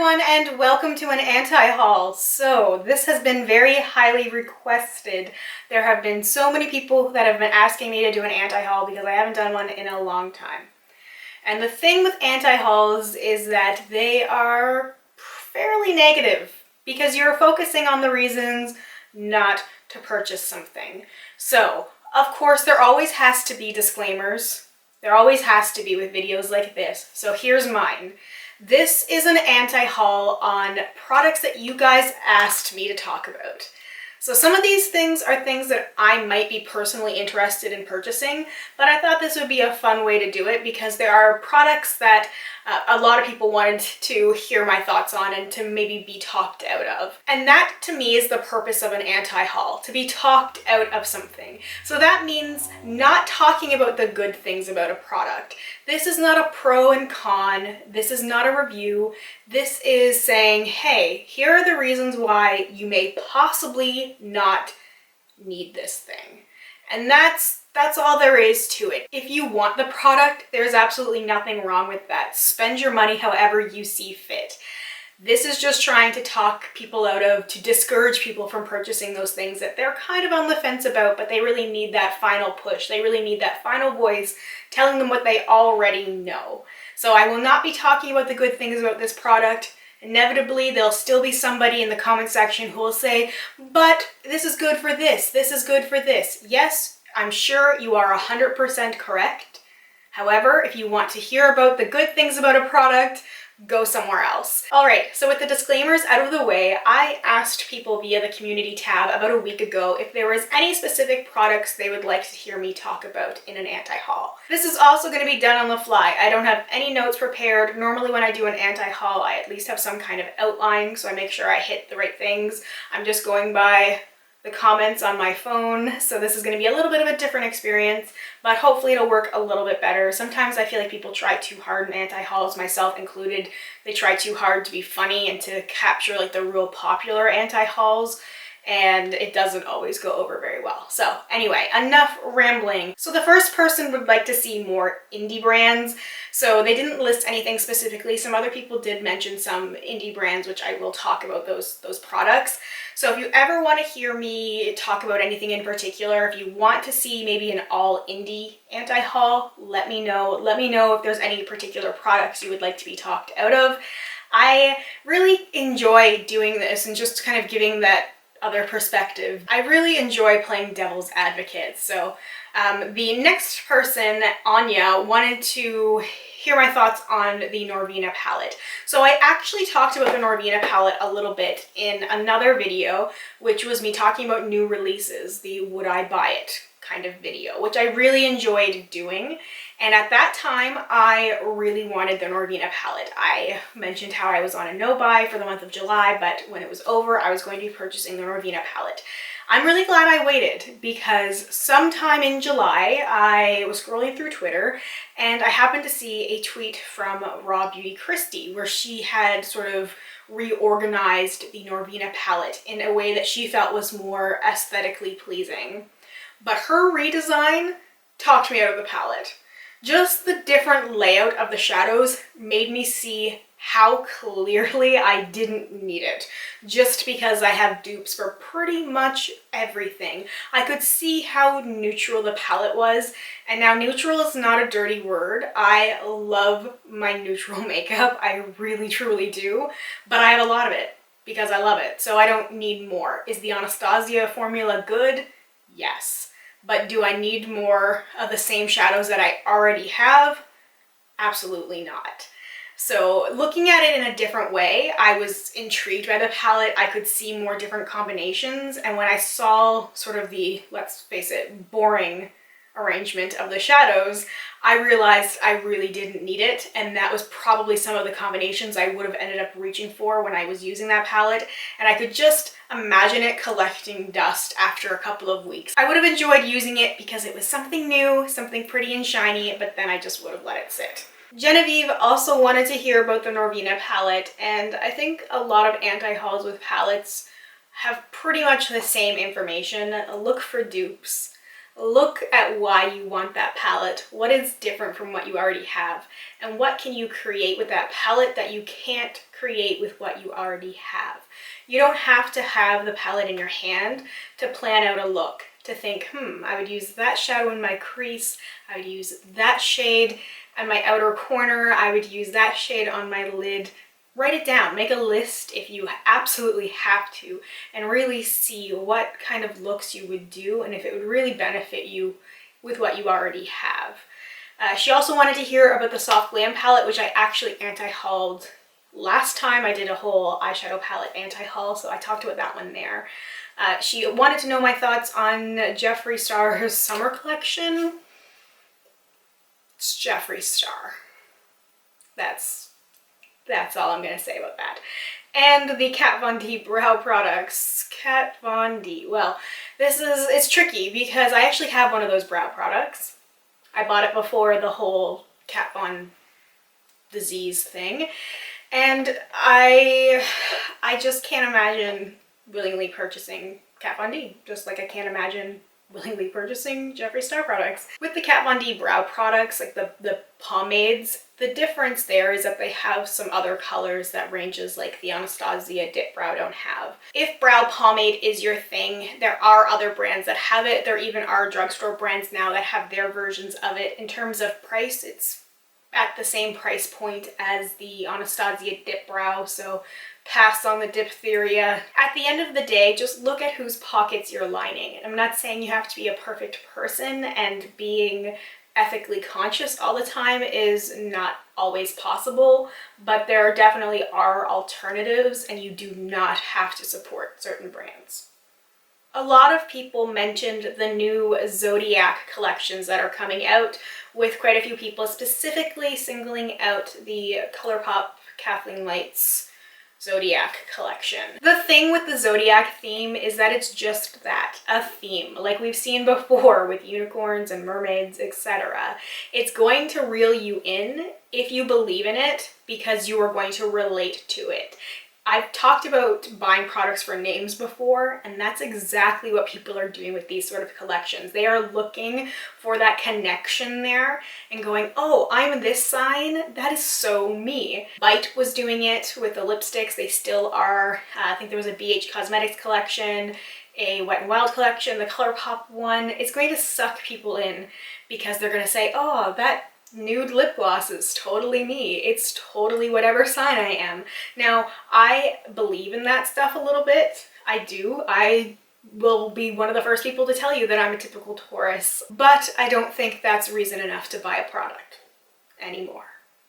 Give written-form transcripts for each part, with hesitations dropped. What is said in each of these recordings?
everyone, and welcome to an anti-haul. So this has been very highly requested. There have been so many people that have been asking me to do an anti-haul because I haven't done one in a long time. And the thing with anti-hauls is that they are fairly negative because you're focusing on the reasons not to purchase something. So, of course, there always has to be disclaimers. There always has to be with videos like this. So here's mine. This is an anti-haul on products that you guys asked me to talk about. So some of these things are things that I might be personally interested in purchasing, but I thought this would be a fun way to do it because there are products that a lot of people wanted to hear my thoughts on and to maybe be talked out of. And that to me is the purpose of an anti-haul, to be talked out of something. So that means not talking about the good things about a product. This is not a pro and con. This is not a review. This is saying, hey, here are the reasons why you may possibly not need this thing. And that's all there is to it. If you want the product, there's absolutely nothing wrong with that. Spend your money however you see fit. This is just trying to talk people out of, to discourage people from purchasing those things that they're kind of on the fence about, but they really need that final push. They really need that final voice telling them what they already know. So I will not be talking about the good things about this product. Inevitably, there'll still be somebody in the comment section who will say, but this is good for this, this is good for this. Yes, I'm sure you are 100% correct. However, if you want to hear about the good things about a product, go somewhere else. All right, so with the disclaimers out of the way, I asked people via the community tab about a week ago if there was any specific products they would like to hear me talk about in an anti-haul. This is also going to be done on the fly. I don't have any notes prepared. Normally when I do an anti-haul, I at least have some kind of outline, so I make sure I hit the right things. I'm just going by the comments on my phone, so this is going to be a little bit of a different experience, but hopefully it'll work a little bit better. Sometimes I feel like people try too hard in anti-hauls, myself included. They try too hard to be funny and to capture like the real popular anti-hauls, and it doesn't always go over very well. So anyway, enough rambling. So the first person would like to see more indie brands. So they didn't list anything specifically. Some other people did mention some indie brands, which I will talk about those products. So if you ever want to hear me talk about anything in particular, if you want to see maybe an all indie anti-haul, let me know. Let me know if there's any particular products you would like to be talked out of. I really enjoy doing this and just kind of giving that other perspective. I really enjoy playing devil's advocate. So the next person, Anya, wanted to hear my thoughts on the Noirvina palette. So I actually talked about the Noirvina palette a little bit in another video, which was me talking about new releases, the would I buy it kind of video, which I really enjoyed doing. And at that time, I really wanted the Noirvina palette. I mentioned how I was on a no-buy for the month of July, but when it was over, I was going to be purchasing the Noirvina palette. I'm really glad I waited because sometime in July, I was scrolling through Twitter and I happened to see a tweet from Raw Beauty Christie where she had sort of reorganized the Noirvina palette in a way that she felt was more aesthetically pleasing. But her redesign talked me out of the palette. Just the different layout of the shadows made me see how clearly I didn't need it, just because I have dupes for pretty much everything. I could see how neutral the palette was, and now neutral is not a dirty word. I love my neutral makeup, I really truly do, but I have a lot of it because I love it, so I don't need more. Is the Anastasia formula good? Yes. But do I need more of the same shadows that I already have? Absolutely not. So looking at it in a different way, I was intrigued by the palette. I could see more different combinations, and when I saw sort of the, let's face it, boring arrangement of the shadows, I realized I really didn't need it, and that was probably some of the combinations I would have ended up reaching for when I was using that palette, and I could just imagine it collecting dust after a couple of weeks. I would have enjoyed using it because it was something new, something pretty and shiny, but then I just would have let it sit. Genevieve also wanted to hear about the Noirvina palette, and I think a lot of anti-hauls with palettes have pretty much the same information. Look for dupes. Look at why you want that palette, what is different from what you already have, and what can you create with that palette that you can't create with what you already have. You don't have to have the palette in your hand to plan out a look, to think, I would use that shadow in my crease, I would use that shade on my outer corner, I would use that shade on my lid. Write it down, make a list if you absolutely have to, and really see what kind of looks you would do and if it would really benefit you with what you already have. She also wanted to hear about the Soft Glam palette, which I actually anti-hauled last time. I did a whole eyeshadow palette anti-haul, so I talked about that one there. She wanted to know my thoughts on Jeffree Star's summer collection. It's Jeffree Star. That's all I'm going to say about that. And the Kat Von D brow products. Kat Von D. Well, it's tricky because I actually have one of those brow products. I bought it before the whole Kat Von disease thing. And I just can't imagine willingly purchasing Kat Von D. Just like I can't imagine willingly purchasing Jeffree Star products. With the Kat Von D brow products, like the pomades, the difference there is that they have some other colors that ranges like the Anastasia Dip Brow don't have. If brow pomade is your thing, there are other brands that have it. There even are drugstore brands now that have their versions of it. In terms of price, it's at the same price point as the Anastasia Dip Brow, so pass on the diphtheria. At the end of the day, just look at whose pockets you're lining. I'm not saying you have to be a perfect person, and being ethically conscious all the time is not always possible, but there definitely are alternatives and you do not have to support certain brands. A lot of people mentioned the new Zodiac collections that are coming out, with quite a few people specifically singling out the ColourPop Kathleen Lights Zodiac collection. The thing with the Zodiac theme is that it's just that, a theme, like we've seen before with unicorns and mermaids, etc. It's going to reel you in if you believe in it because you are going to relate to it. I've talked about buying products for names before, and that's exactly what people are doing with these sort of collections. They are looking for that connection there and going, oh, I'm this sign, that is so me. Bite was doing it with the lipsticks, they still are. I think there was a BH Cosmetics collection, a Wet n Wild collection, the ColourPop one. It's going to suck people in because they're going to say, oh, that nude lip gloss is totally me. It's totally whatever sign I am. Now, I believe in that stuff a little bit. I do. I will be one of the first people to tell you that I'm a typical Taurus, but I don't think that's reason enough to buy a product anymore.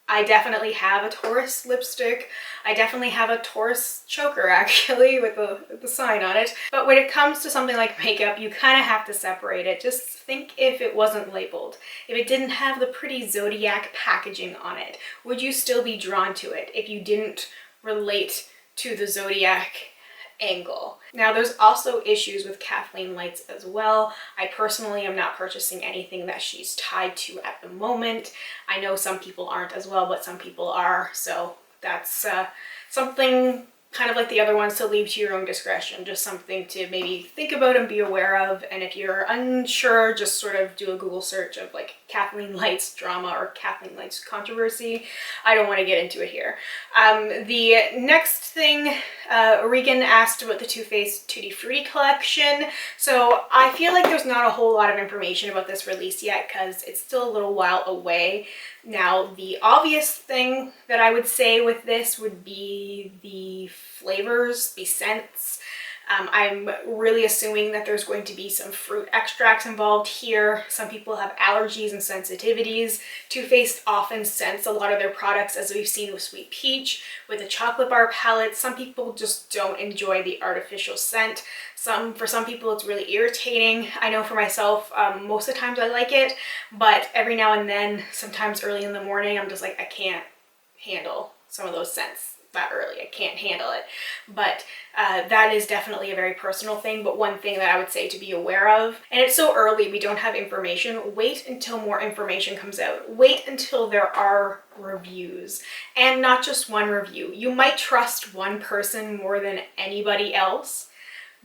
I definitely have a Taurus lipstick. I definitely have a Taurus choker, actually, with the sign on it. But when it comes to something like makeup, you kind of have to separate it. Just think if it wasn't labeled. If it didn't have the pretty Zodiac packaging on it, would you still be drawn to it if you didn't relate to the Zodiac angle? Now, there's also issues with Kathleen Lights as well. I personally am not purchasing anything that she's tied to at the moment. I know some people aren't as well, but some people are, so that's something kind of like the other ones to leave to your own discretion, just something to maybe think about and be aware of. And if you're unsure, just sort of do a Google search of like Kathleen Lights drama or Kathleen Lights controversy. I don't want to get into it here. The next thing, Regan asked about the Too Faced Tutti Frutti collection. So I feel like there's not a whole lot of information about this release yet because it's still a little while away. Now, the obvious thing that I would say with this would be the flavors, the scents. I'm really assuming that there's going to be some fruit extracts involved here. Some people have allergies and sensitivities. Too Faced often scents a lot of their products, as we've seen with Sweet Peach, with the chocolate bar palette. Some people just don't enjoy the artificial scent. For some people it's really irritating. I know for myself, most of the times I like it, but every now and then, sometimes early in the morning, I'm just like, I can't handle some of those scents that early. I can't handle it. But that is definitely a very personal thing, but one thing that I would say to be aware of, and it's so early, we don't have information. Wait until more information comes out. Wait until there are reviews, and not just one review. You might trust one person more than anybody else,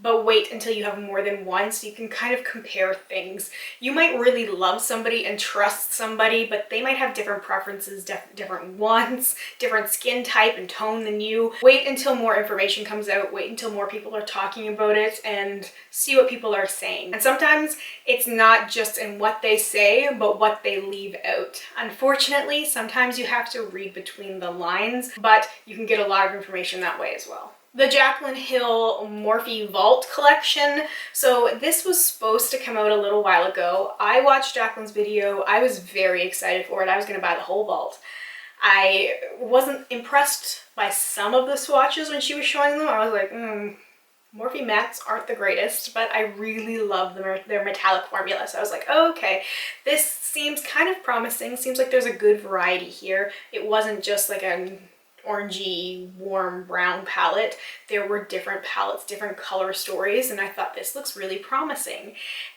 but wait until you have more than one so you can kind of compare things. You might really love somebody and trust somebody, but they might have different preferences, different wants, different skin type and tone than you. Wait until more information comes out, wait until more people are talking about it, and see what people are saying. And sometimes it's not just in what they say, but what they leave out. Unfortunately, sometimes you have to read between the lines, but you can get a lot of information that way as well. The Jacqueline Hill Morphe Vault collection. So this was supposed to come out a little while ago. I watched Jacqueline's video. I was very excited for it. I was going to buy the whole vault. I wasn't impressed by some of the swatches when she was showing them. I was like, Morphe mattes aren't the greatest, but I really love their metallic formula. So I was like, oh, okay, this seems kind of promising. Seems like there's a good variety here. It wasn't just like an orangey, warm brown palette. There were different palettes, different color stories, and I thought this looks really promising.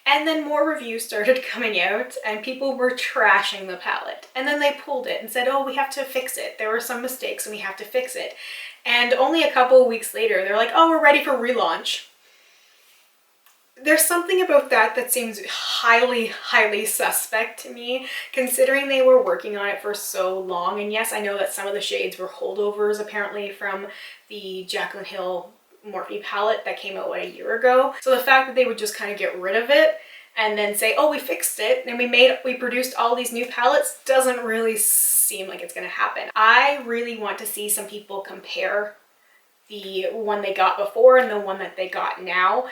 And then more reviews started coming out and people were trashing the palette. And then they pulled it and said, oh, we have to fix it. There were some mistakes and we have to fix it. And only a couple of weeks later, they're like, oh, we're ready for relaunch. There's something about that that seems highly, highly suspect to me, considering they were working on it for so long. And yes, I know that some of the shades were holdovers apparently from the Jacqueline Hill Morphe palette that came out a year ago. So the fact that they would just kind of get rid of it and then say, oh, we fixed it and we produced all these new palettes doesn't really seem like it's going to happen. I really want to see some people compare the one they got before and the one that they got now,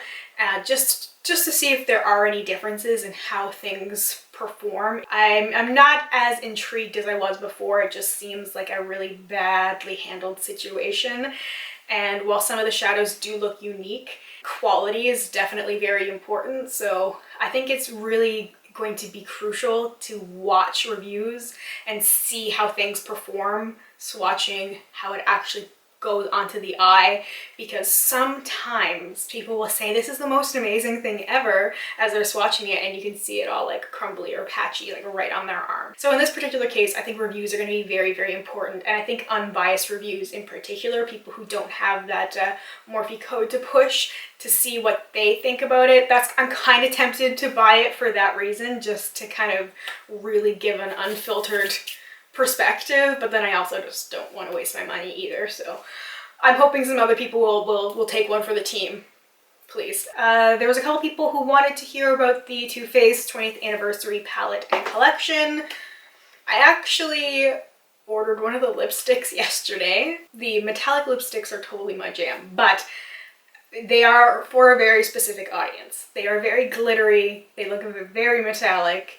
just to see if there are any differences in how things perform. I'm not as intrigued as I was before. It just seems like a really badly handled situation. And while some of the shadows do look unique, quality is definitely very important. So I think it's really going to be crucial to watch reviews and see how things perform, swatching how it actually goes onto the eye, because sometimes people will say this is the most amazing thing ever as they're swatching it and you can see it all like crumbly or patchy like right on their arm. So in this particular case, I think reviews are going to be very, very important, and I think unbiased reviews in particular, people who don't have that Morphe code to push to see what they think about it. I'm kind of tempted to buy it for that reason, just to kind of really give an unfiltered perspective, but then I also just don't want to waste my money either. So I'm hoping some other people will take one for the team, please. There was a couple people who wanted to hear about the Too Faced 20th anniversary palette and collection. I actually ordered one of the lipsticks yesterday. The metallic lipsticks are totally my jam, but they are for a very specific audience. They are very glittery, they look very metallic.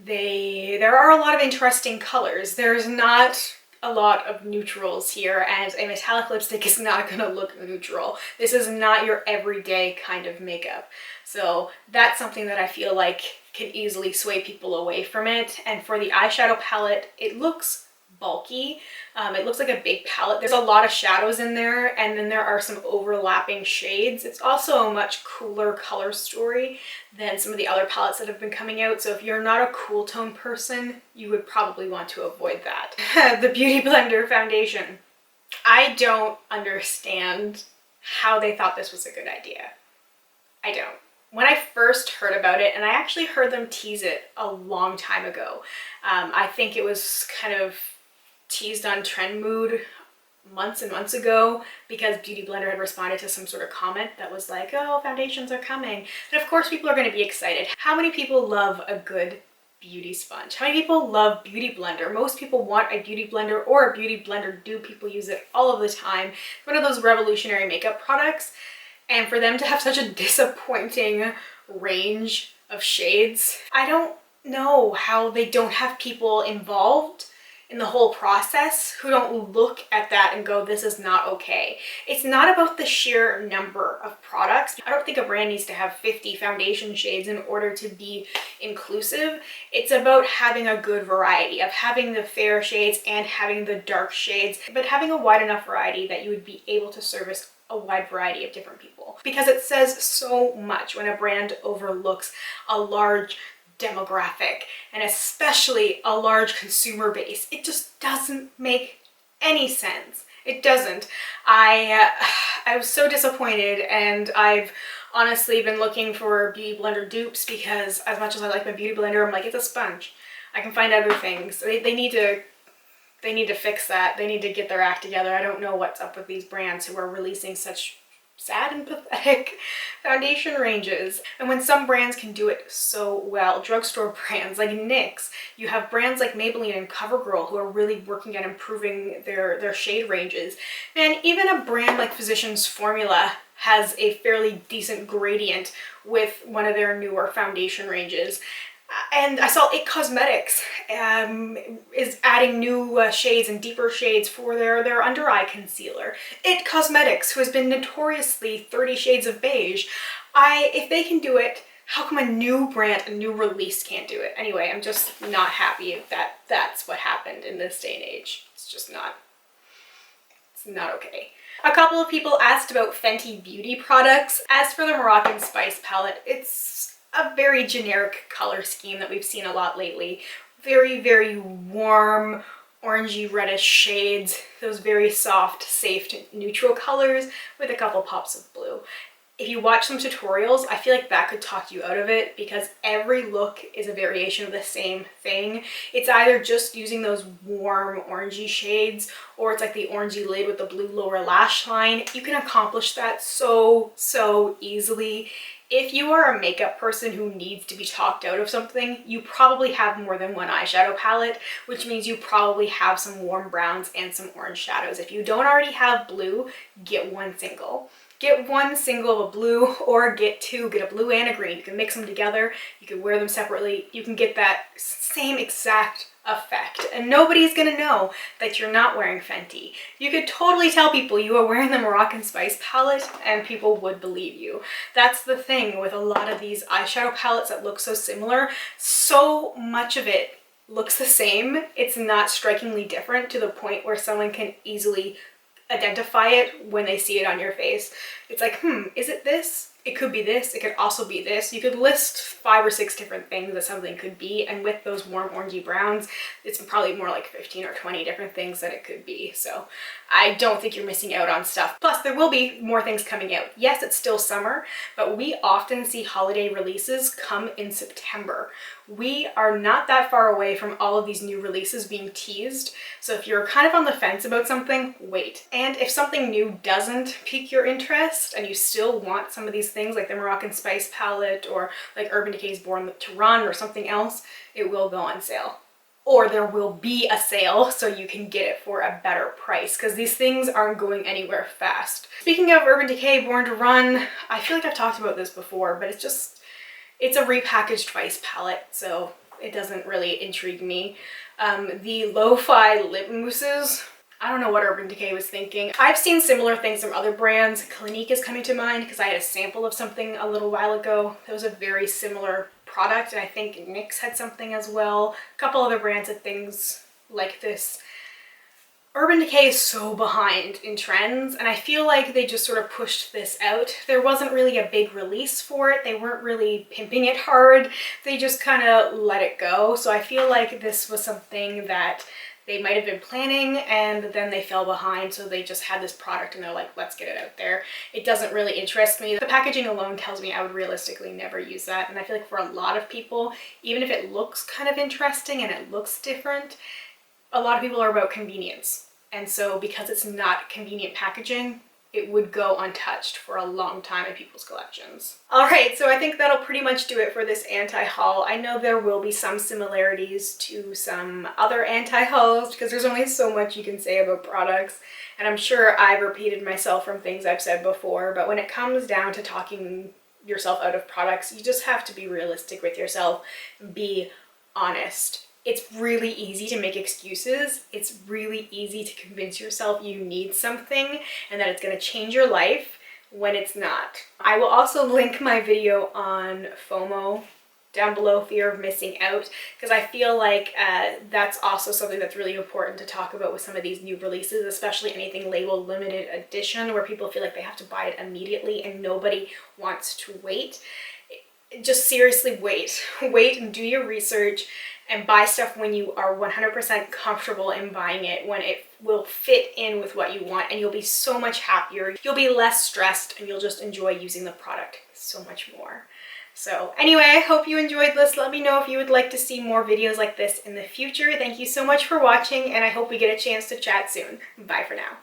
There are a lot of interesting colors. There's not a lot of neutrals here, and a metallic lipstick is not going to look neutral. This is not your everyday kind of makeup. So that's something that I feel like can easily sway people away from it. And for the eyeshadow palette, it looks bulky. It looks like a big palette. There's a lot of shadows in there, and then there are some overlapping shades. It's also a much cooler color story than some of the other palettes that have been coming out. So if you're not a cool tone person, you would probably want to avoid that. The Beauty Blender foundation. I don't understand how they thought this was a good idea. I don't. When I first heard about it, and I actually heard them tease it a long time ago, I think it was kind of teased on Trend Mood months and months ago, because Beauty Blender had responded to some sort of comment that was like, oh, foundations are coming. And of course people are going to be excited. How many people love a good beauty sponge? How many people love Beauty Blender? Most people want a Beauty Blender or a Beauty Blender dupe. People use it all of the time. It's one of those revolutionary makeup products. And for them to have such a disappointing range of shades, I don't know how they don't have people involved in the whole process who don't look at that and go, this is not okay. It's not about the sheer number of products. I don't think a brand needs to have 50 foundation shades in order to be inclusive. It's about having a good variety, of having the fair shades and having the dark shades, but having a wide enough variety that you would be able to service a wide variety of different people. Because it says so much when a brand overlooks a large demographic, and especially a large consumer base. It just doesn't make any sense. It doesn't. I I was so disappointed, and I've honestly been looking for beauty blender dupes because as much as I like my beauty blender, I'm like, it's a sponge. I can find other things. They need to fix that. They need to get their act together. I don't know what's up with these brands who are releasing such sad and pathetic foundation ranges. And when some brands can do it so well, drugstore brands like NYX, you have brands like Maybelline and CoverGirl who are really working at improving their shade ranges. And even a brand like Physicians Formula has a fairly decent gradient with one of their newer foundation ranges. And I saw IT Cosmetics is adding new shades and deeper shades for their under eye concealer. IT Cosmetics, who has been notoriously 30 shades of beige, if they can do it, how come a new brand, a new release can't do it? Anyway, I'm just not happy that that's what happened in this day and age. It's not okay. A couple of people asked about Fenty beauty products. As for the Moroccan Spice palette, it's a very generic color scheme that we've seen a lot lately. Very, very warm, orangey reddish shades, those very soft, safe, neutral colors with a couple pops of blue. If you watch some tutorials, I feel like that could talk you out of it because every look is a variation of the same thing. It's either just using those warm orangey shades or it's like the orangey lid with the blue lower lash line. You can accomplish that so easily. If you are a makeup person who needs to be talked out of something, you probably have more than one eyeshadow palette, which means you probably have some warm browns and some orange shadows. If you don't already have blue, get one single. Get one single of a blue or get two, get a blue and a green. You can mix them together, you can wear them separately, you can get that same exact effect and nobody's gonna know that you're not wearing Fenty. You could totally tell people you are wearing the Moroccan Spice palette and people would believe you. That's the thing with a lot of these eyeshadow palettes that look so similar. So much of it looks the same. It's not strikingly different to the point where someone can easily identify it when they see it on your face. It's like, is it this? It could be this. It could also be this. You could list 5 or 6 different things that something could be, and with those warm orangey browns, it's probably more like 15 or 20 different things that it could be. So I don't think you're missing out on stuff. Plus, there will be more things coming out. Yes, it's still summer, but we often see holiday releases come in September. We are not that far away from all of these new releases being teased. So if you're kind of on the fence about something, wait. And if something new doesn't pique your interest and you still want some of these things like the Moroccan Spice palette or like Urban Decay's Born to Run or something else, it will go on sale. Or there will be a sale so you can get it for a better price because these things aren't going anywhere fast. Speaking of Urban Decay Born to Run, I feel like I've talked about this before, but it's a repackaged Spice palette, so it doesn't really intrigue me. The lo-fi lip mousses, I don't know what Urban Decay was thinking. I've seen similar things from other brands. Clinique is coming to mind because I had a sample of something a little while ago. That was a very similar product, and I think NYX had something as well. A couple other brands had things like this. Urban Decay is so behind in trends, and I feel like they just sort of pushed this out. There wasn't really a big release for it. They weren't really pimping it hard. They just kind of let it go. So I feel like this was something that they might have been planning and then they fell behind, so they just had this product and they're like, let's get it out there. It doesn't really interest me. The packaging alone tells me I would realistically never use that, and I feel like for a lot of people, even if it looks kind of interesting and it looks different, a lot of people are about convenience. And so because it's not convenient packaging, it would go untouched for a long time in people's collections. All right, so I think that'll pretty much do it for this anti-haul. I know there will be some similarities to some other anti-hauls because there's only so much you can say about products. And I'm sure I've repeated myself from things I've said before, but when it comes down to talking yourself out of products, you just have to be realistic with yourself, be honest. It's really easy to make excuses. It's really easy to convince yourself you need something and that it's going to change your life when it's not. I will also link my video on FOMO down below, fear of missing out, because I feel like that's also something that's really important to talk about with some of these new releases, especially anything labeled limited edition where people feel like they have to buy it immediately and nobody wants to wait. Just seriously wait. Wait and do your research and buy stuff when you are 100% comfortable in buying it, when it will fit in with what you want, and you'll be so much happier. You'll be less stressed, and you'll just enjoy using the product so much more. So anyway, I hope you enjoyed this. Let me know if you would like to see more videos like this in the future. Thank you so much for watching, and I hope we get a chance to chat soon. Bye for now.